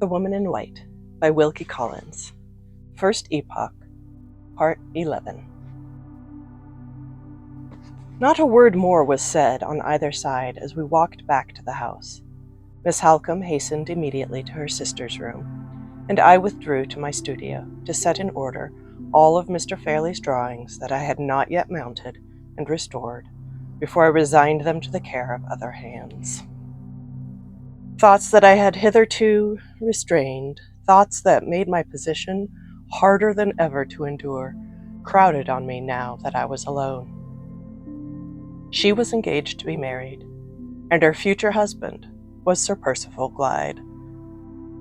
The Woman in White by Wilkie Collins. First Epoch, Part 11. Not a word more was said on either side as we walked back to the house. Miss Halcombe hastened immediately to her sister's room, and I withdrew to my studio to set in order all of Mr. Fairley's drawings that I had not yet mounted and restored before I resigned them to the care of other hands. Thoughts that I had hitherto restrained, thoughts that made my position harder than ever to endure, crowded on me now that I was alone. She was engaged to be married, and her future husband was Sir Percival Glyde,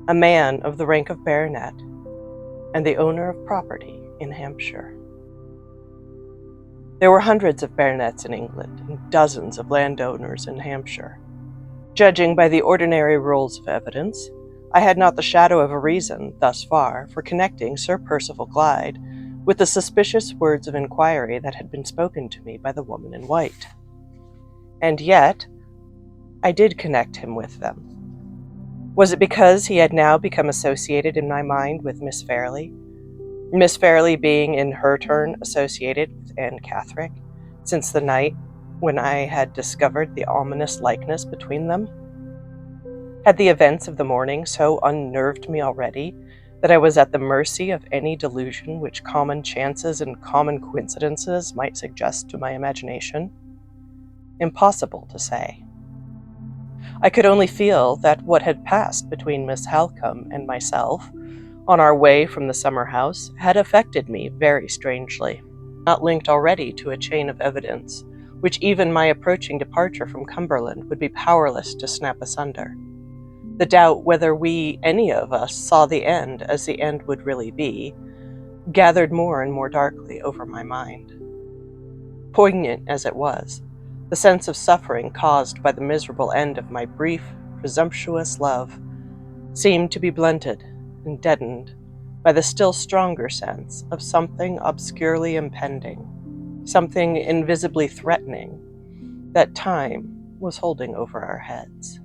a man of the rank of baronet and the owner of property in Hampshire. There were hundreds of baronets in England and dozens of landowners in Hampshire. Judging by the ordinary rules of evidence, I had not the shadow of a reason, thus far, for connecting Sir Percival Glyde with the suspicious words of inquiry that had been spoken to me by the woman in white. And yet, I did connect him with them. Was it because he had now become associated in my mind with Miss Fairley? Miss Fairley being in her turn associated with Anne Catherick, since the night when I had discovered the ominous likeness between them? Had the events of the morning so unnerved me already that I was at the mercy of any delusion which common chances and common coincidences might suggest to my imagination? Impossible to say. I could only feel that what had passed between Miss Halcombe and myself on our way from the summer house had affected me very strangely, not linked already to a chain of evidence which even my approaching departure from Cumberland would be powerless to snap asunder. The doubt whether we, any of us, saw the end as the end would really be, gathered more and more darkly over my mind. Poignant as it was, the sense of suffering caused by the miserable end of my brief, presumptuous love seemed to be blunted and deadened by the still stronger sense of something obscurely impending, something invisibly threatening, that time was holding over our heads.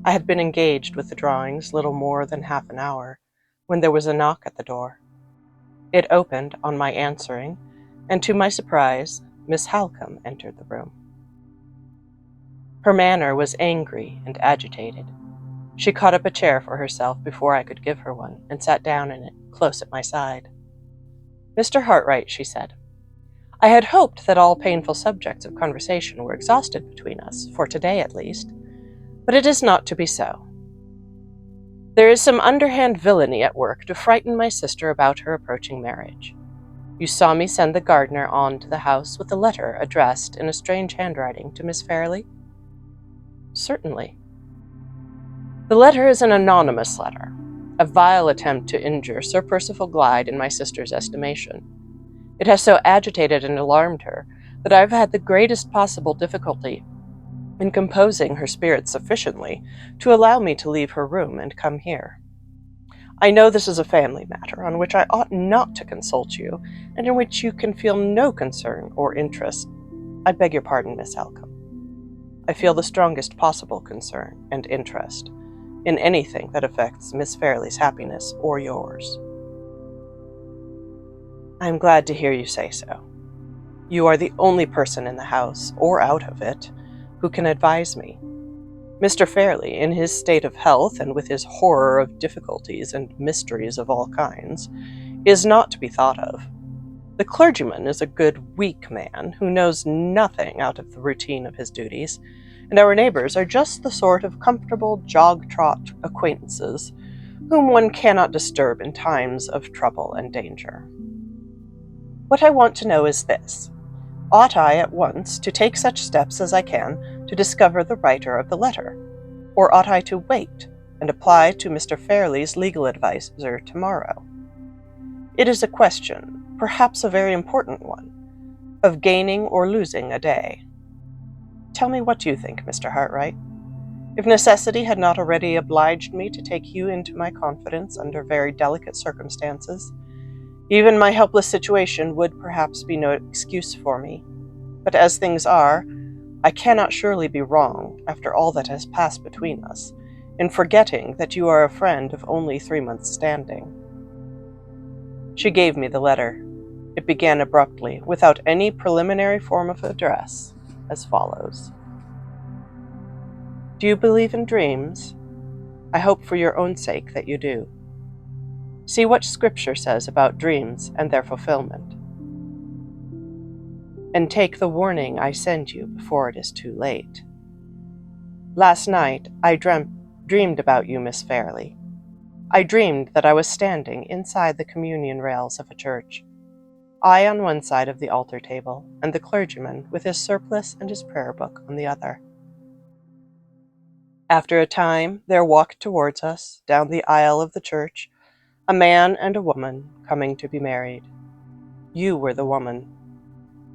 I had been engaged with the drawings little more than half an hour when there was a knock at the door. It opened on my answering, and to my surprise, Miss Halcombe entered the room. Her manner was angry and agitated. She caught up a chair for herself before I could give her one, and sat down in it, close at my side. "Mr. Hartright," she said, "I had hoped that all painful subjects of conversation were exhausted between us, for today at least, but it is not to be so. There is some underhand villainy at work to frighten my sister about her approaching marriage. You saw me send the gardener on to the house with a letter addressed in a strange handwriting to Miss Fairley?" "Certainly." "The letter is an anonymous letter, a vile attempt to injure Sir Percival Glyde in my sister's estimation. It has so agitated and alarmed her that I have had the greatest possible difficulty in composing her spirits sufficiently to allow me to leave her room and come here. I know this is a family matter on which I ought not to consult you, and in which you can feel no concern or interest. I beg your pardon, Miss Halcombe. I feel the strongest possible concern and interest in anything that affects Miss Fairley's happiness or yours." "I am glad to hear you say so. You are the only person in the house, or out of it, who can advise me. Mr. Fairley, in his state of health and with his horror of difficulties and mysteries of all kinds, is not to be thought of. The clergyman is a good, weak man who knows nothing out of the routine of his duties, and our neighbors are just the sort of comfortable jog-trot acquaintances whom one cannot disturb in times of trouble and danger. What I want to know is this: ought I at once to take such steps as I can to discover the writer of the letter, or ought I to wait and apply to Mr. Fairley's legal adviser tomorrow? It is a question, perhaps a very important one, of gaining or losing a day. Tell me what you think, Mr. Hartright. If necessity had not already obliged me to take you into my confidence under very delicate circumstances, even my helpless situation would perhaps be no excuse for me. But as things are, I cannot surely be wrong, after all that has passed between us, in forgetting that you are a friend of only 3 months' standing. She gave me the letter. It began abruptly, without any preliminary form of address, as follows. Do you believe in dreams? I hope for your own sake that you do. See what Scripture says about dreams and their fulfillment. And take the warning I send you before it is too late. Last night I dreamed about you, Miss Fairley. I dreamed that I was standing inside the communion rails of a church, I on one side of the altar table, and the clergyman with his surplice and his prayer book on the other. After a time, there walked towards us, down the aisle of the church, a man and a woman coming to be married. You were the woman.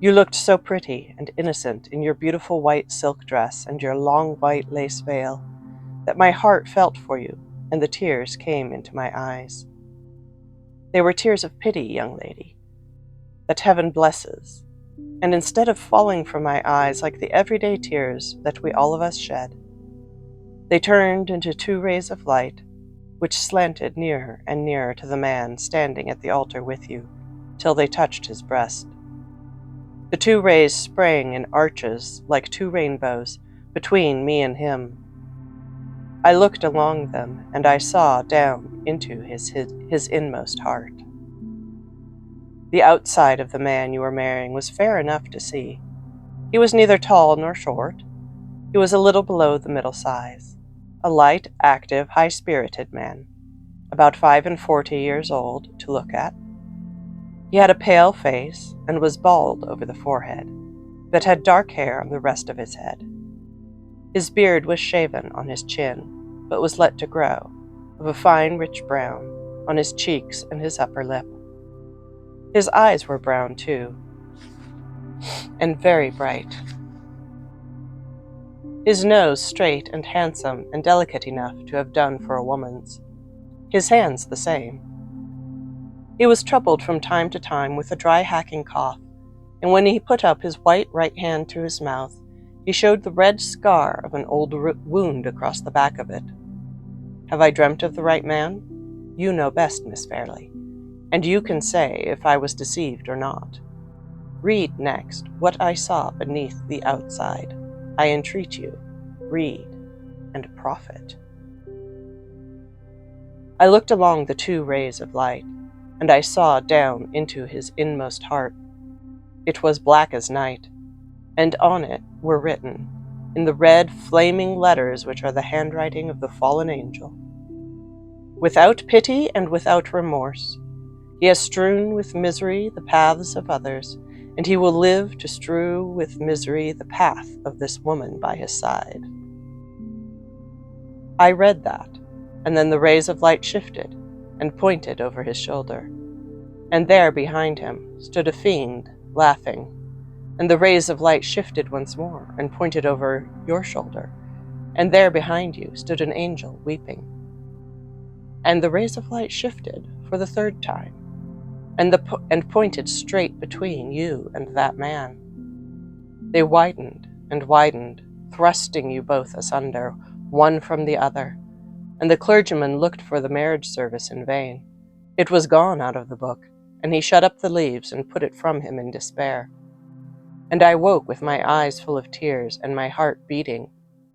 You looked so pretty and innocent in your beautiful white silk dress and your long white lace veil that my heart felt for you, and the tears came into my eyes. They were tears of pity, young lady, that heaven blesses, and instead of falling from my eyes like the everyday tears that we all of us shed, they turned into 2 rays of light, which slanted nearer and nearer to the man standing at the altar with you, till they touched his breast. The 2 rays sprang in arches like 2 rainbows between me and him. I looked along them, and I saw down into his inmost heart. The outside of the man you were marrying was fair enough to see. He was neither tall nor short. He was a little below the middle size, a light, active, high-spirited man, about 45 years old to look at. He had a pale face and was bald over the forehead, but had dark hair on the rest of his head. His beard was shaven on his chin, but was let to grow, of a fine rich brown, on his cheeks and his upper lip. His eyes were brown too, and very bright. His nose straight and handsome and delicate enough to have done for a woman's. His hands the same. He was troubled from time to time with a dry hacking cough, and when he put up his white right hand to his mouth, he showed the red scar of an old wound across the back of it. Have I dreamt of the right man? You know best, Miss Fairley, and you can say if I was deceived or not. Read next what I saw beneath the outside. I entreat you, read and profit. I looked along the 2 rays of light, and I saw down into his inmost heart. It was black as night, and on it were written, in the red, flaming letters which are the handwriting of the fallen angel, without pity and without remorse, he has strewn with misery the paths of others, and he will live to strew with misery the path of this woman by his side. I read that, and then the rays of light shifted and pointed over his shoulder, and there behind him stood a fiend laughing, and the rays of light shifted once more and pointed over your shoulder, and there behind you stood an angel weeping. And the rays of light shifted for the 3rd time, and pointed straight between you and that man. They widened and widened, thrusting you both asunder, one from the other, and the clergyman looked for the marriage service in vain. It was gone out of the book, and he shut up the leaves and put it from him in despair. And I woke with my eyes full of tears and my heart beating,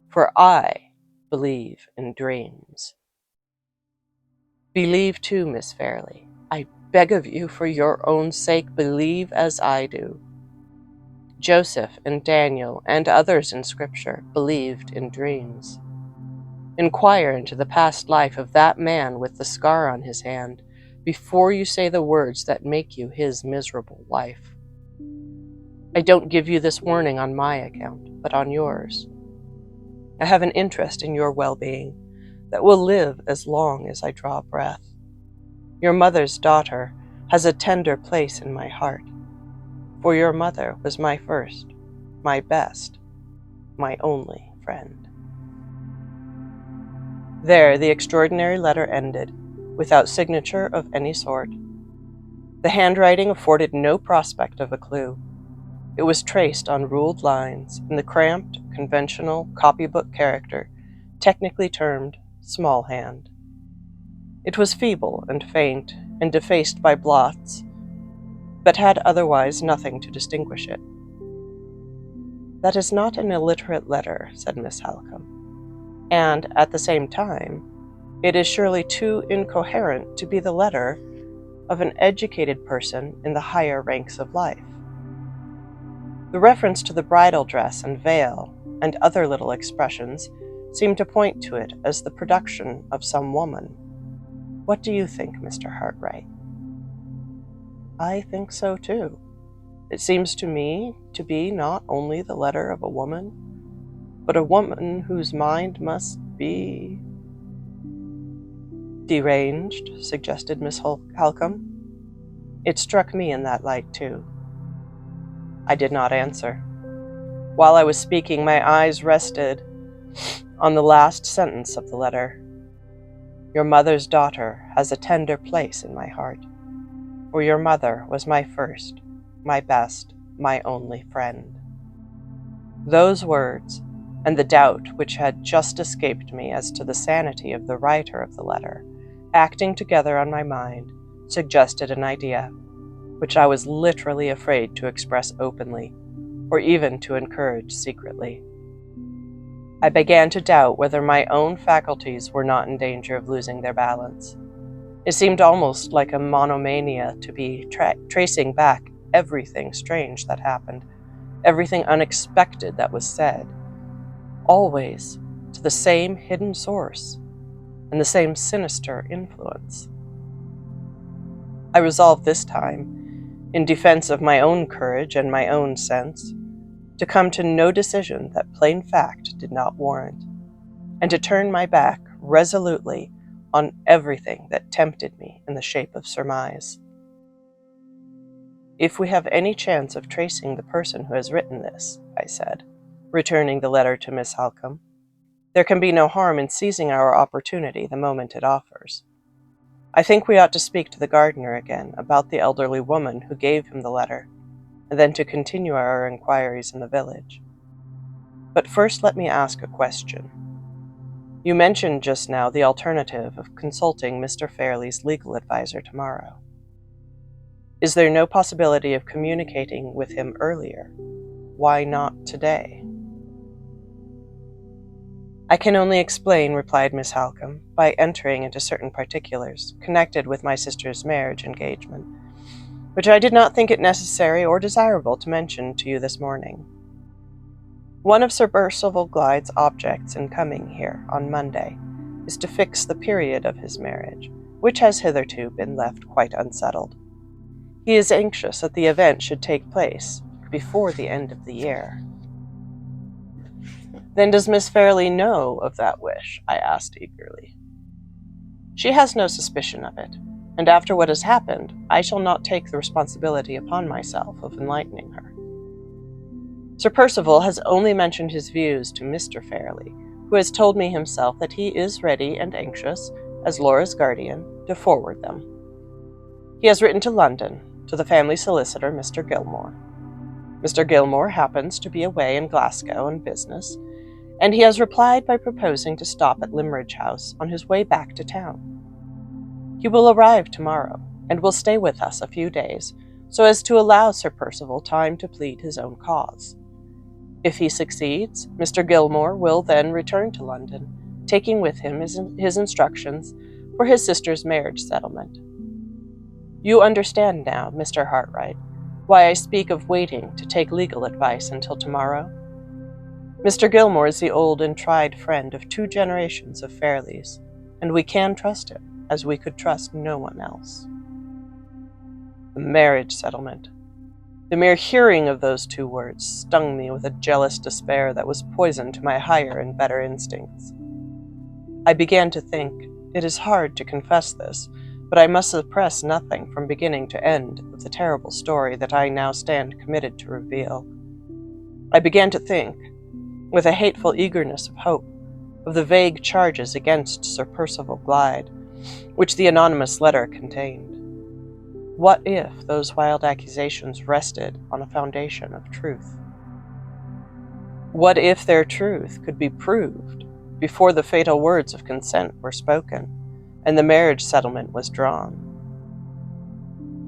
for I believe in dreams. Believe too, Miss Fairley. I beg of you, for your own sake, believe as I do. Joseph and Daniel and others in Scripture believed in dreams. Inquire into the past life of that man with the scar on his hand before you say the words that make you his miserable wife. I don't give you this warning on my account, but on yours. I have an interest in your well-being that will live as long as I draw breath. Your mother's daughter has a tender place in my heart, for your mother was my first, my best, my only friend. There the extraordinary letter ended, without signature of any sort. The handwriting afforded no prospect of a clue. It was traced on ruled lines in the cramped, conventional copybook character technically termed small hand. It was feeble and faint and defaced by blots, but had otherwise nothing to distinguish it. "That is not an illiterate letter," said Miss Halcombe, "and, at the same time, it is surely too incoherent to be the letter of an educated person in the higher ranks of life. The reference to the bridal dress and veil, and other little expressions, seem to point to it as the production of some woman. What do you think, Mr. Hartwright?" "I think so, too. It seems to me to be not only the letter of a woman, but a woman whose mind must be—" "Deranged," suggested Miss Halcombe. It struck me in that light, too. I did not answer. While I was speaking, my eyes rested on the last sentence of the letter. "Your mother's daughter has a tender place in my heart, for your mother was my first, my best, my only friend." Those words, and the doubt which had just escaped me as to the sanity of the writer of the letter, acting together on my mind, suggested an idea, which I was literally afraid to express openly, or even to encourage secretly. I began to doubt whether my own faculties were not in danger of losing their balance. It seemed almost like a monomania to be tracing back everything strange that happened, everything unexpected that was said, always to the same hidden source and the same sinister influence. I resolved this time, in defense of my own courage and my own sense, to come to no decision that plain fact did not warrant, and to turn my back resolutely on everything that tempted me in the shape of surmise. "If we have any chance of tracing the person who has written this," I said, returning the letter to Miss Halcombe, "there can be no harm in seizing our opportunity the moment it offers. I think we ought to speak to the gardener again about the elderly woman who gave him the letter, and then to continue our inquiries in the village. But first let me ask a question. You mentioned just now the alternative of consulting Mr. Fairley's legal adviser tomorrow. Is there no possibility of communicating with him earlier? Why not today?" "I can only explain," replied Miss Halcombe, "by entering into certain particulars connected with my sister's marriage engagement, which I did not think it necessary or desirable to mention to you this morning. One of Sir Percival Glyde's objects in coming here on Monday is to fix the period of his marriage, which has hitherto been left quite unsettled. He is anxious that the event should take place before the end of the year." "Then does Miss Fairley know of that wish?" I asked eagerly. "She has no suspicion of it, and after what has happened, I shall not take the responsibility upon myself of enlightening her. Sir Percival has only mentioned his views to Mr. Fairley, who has told me himself that he is ready and anxious, as Laura's guardian, to forward them. He has written to London, to the family solicitor, Mr. Gilmore. Mr. Gilmore happens to be away in Glasgow on business, and he has replied by proposing to stop at Limmeridge House on his way back to town. He will arrive tomorrow, and will stay with us a few days, so as to allow Sir Percival time to plead his own cause. If he succeeds, Mr. Gilmore will then return to London, taking with him his instructions for his sister's marriage settlement. You understand now, Mr. Hartwright, why I speak of waiting to take legal advice until tomorrow? Mr. Gilmore is the old and tried friend of 2 generations of Fairleys, and we can trust him as we could trust no one else." The marriage settlement. The mere hearing of those 2 words stung me with a jealous despair that was poison to my higher and better instincts. I began to think, it is hard to confess this, but I must suppress nothing from beginning to end of the terrible story that I now stand committed to reveal. I began to think, with a hateful eagerness of hope, of the vague charges against Sir Percival Glyde, which the anonymous letter contained. What if those wild accusations rested on a foundation of truth? What if their truth could be proved, before the fatal words of consent were spoken, and the marriage settlement was drawn.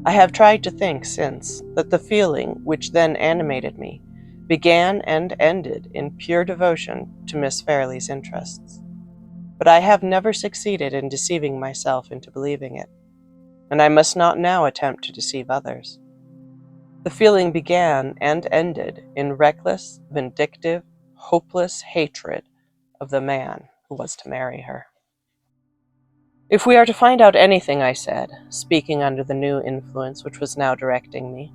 I have tried to think since that the feeling which then animated me began and ended in pure devotion to Miss Fairley's interests. But I have never succeeded in deceiving myself into believing it, and I must not now attempt to deceive others. The feeling began and ended in reckless, vindictive, hopeless hatred of the man who was to marry her. If we are to find out anything, I said, speaking under the new influence which was now directing me,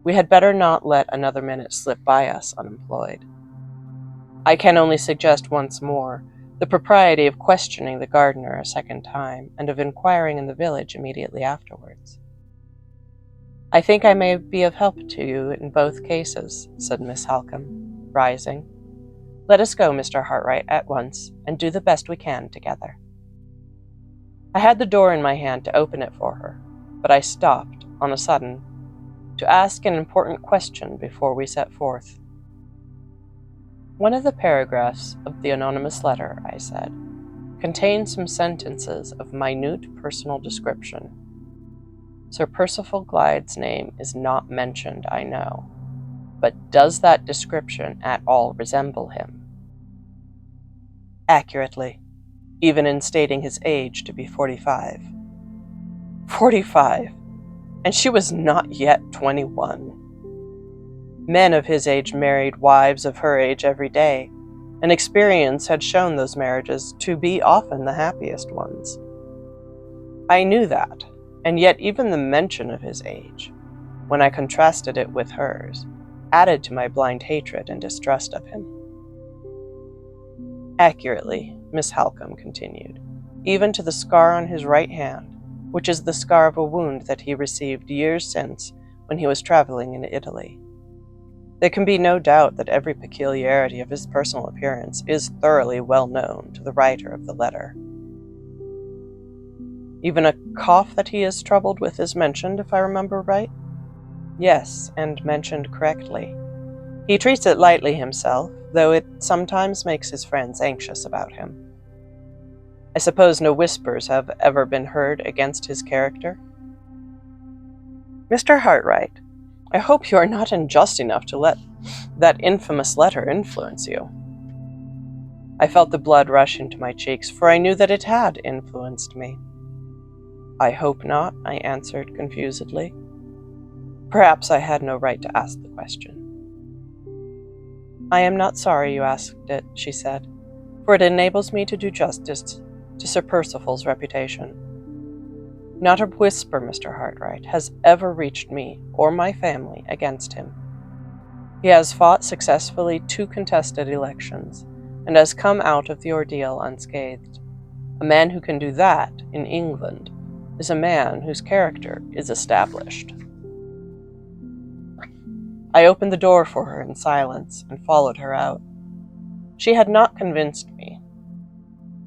we had better not let another minute slip by us unemployed. I can only suggest once more the propriety of questioning the gardener a second time, and of inquiring in the village immediately afterwards. I think I may be of help to you in both cases, said Miss Halcombe, rising. Let us go, Mr. Hartright, at once, and do the best we can together. I had the door in my hand to open it for her, but I stopped, on a sudden, to ask an important question before we set forth. One of the paragraphs of the anonymous letter, I said, contains some sentences of minute personal description. Sir Percival Glyde's name is not mentioned, I know, but does that description at all resemble him? Accurately, even in stating his age to be 45. 45! And she was not yet 21. Men of his age married wives of her age every day, and experience had shown those marriages to be often the happiest ones. I knew that, and yet even the mention of his age, when I contrasted it with hers, added to my blind hatred and distrust of him. Accurately, Miss Halcombe continued, even to the scar on his right hand, which is the scar of a wound that he received years since when he was traveling in Italy. There can be no doubt that every peculiarity of his personal appearance is thoroughly well known to the writer of the letter. Even a cough that he is troubled with is mentioned, if I remember right? Yes, and mentioned correctly. He treats it lightly himself, though it sometimes makes his friends anxious about him. I suppose no whispers have ever been heard against his character? Mr. Hartright, I hope you are not unjust enough to let that infamous letter influence you. I felt the blood rush into my cheeks, for I knew that it had influenced me. I hope not, I answered confusedly. Perhaps I had no right to ask the question. I am not sorry you asked it, she said, for it enables me to do justice to Sir Percival's reputation. Not a whisper, Mr. Hartright, has ever reached me or my family against him. He has fought successfully 2 contested elections, and has come out of the ordeal unscathed. A man who can do that in England is a man whose character is established. I opened the door for her in silence and followed her out. She had not convinced me.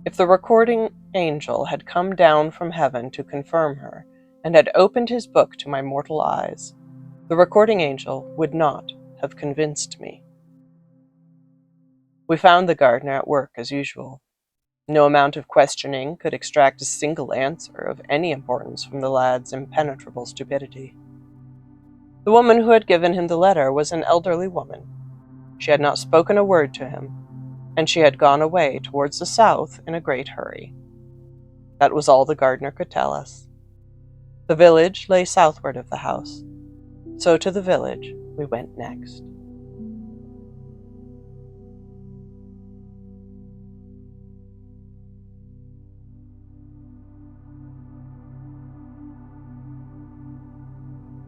If the recording angel had come down from heaven to confirm her, and had opened his book to my mortal eyes, the recording angel would not have convinced me. We found the gardener at work as usual. No amount of questioning could extract a single answer of any importance from the lad's impenetrable stupidity. The woman who had given him the letter was an elderly woman. She had not spoken a word to him, and she had gone away towards the south in a great hurry. That was all the gardener could tell us. The village lay southward of the house, so to the village we went next.